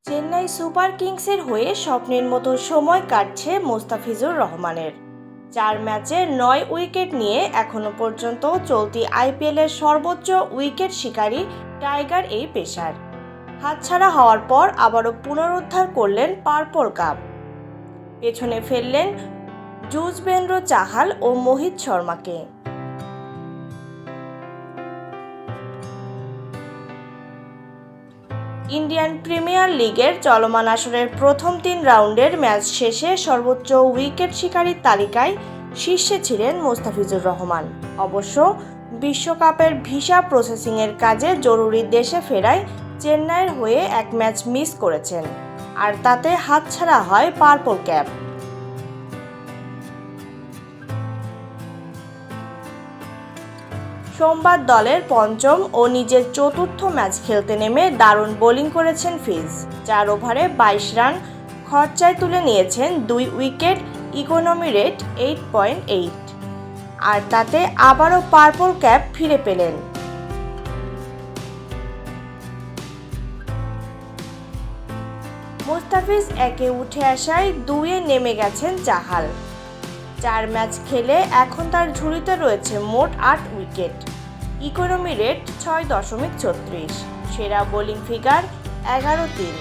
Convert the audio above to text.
Chennai super কিংসের হয়ে স্বপ্নের মতো সময় কাটছে মোস্তাফিজুর রহমানের। 4 ম্যাচে 9 উইকেট নিয়ে এখনও পর্যন্ত চলতি আইপিএলের সর্বোচ্চ উইকেট শিকারী টাইগার এই পেসার। হাতছাড়া হওয়ার পর আবারও পুনরুদ্ধার করলেন পার্পল কাপ। পেছনে ফেললেন যুজবেন্দ্র চাহাল ও মোহিত শর্মাকে। ইন্ডিয়ান প্রিমিয়ার লিগের চলমান আসরের প্রথম 3 রাউন্ডের ম্যাচ শেষে সর্বোচ্চ উইকেট শিকারীর তালিকায় শীর্ষে ছিলেন মোস্তাফিজুর রহমান। অবশ্য বিশ্বকাপের ভিসা প্রসেসিংয়ের কাজে জরুরি দেশে ফেরায় চেন্নাইয়ের হয়ে এক ম্যাচ মিস করেছেন, আর তাতে হাতছাড়া হয় পার্পল ক্যাপ। সোমবার দলের পঞ্চম ও নিজের চতুর্থ ম্যাচ খেলতে নেমে দারুণ বোলিং করেছেন ফিজ। 4 ওভারে 22 রান খরচায় তুলে নিয়েছেন 2 উইকেট, ইকোনমি রেট 8.8, আর তাতে আবারও পার্পল ক্যাপ ফিরে পেলেন। মুস্তাফিজ 1-এ উঠে আসায় 2-এ নেমে গেছেন চাহাল। 4 ম্যাচ খেলে এখন তার ঝুলিতে রয়েছে মোট 8 উইকেট, ইকোনমি রেট 6.36, সেরা বোলিং ফিগার 11-3।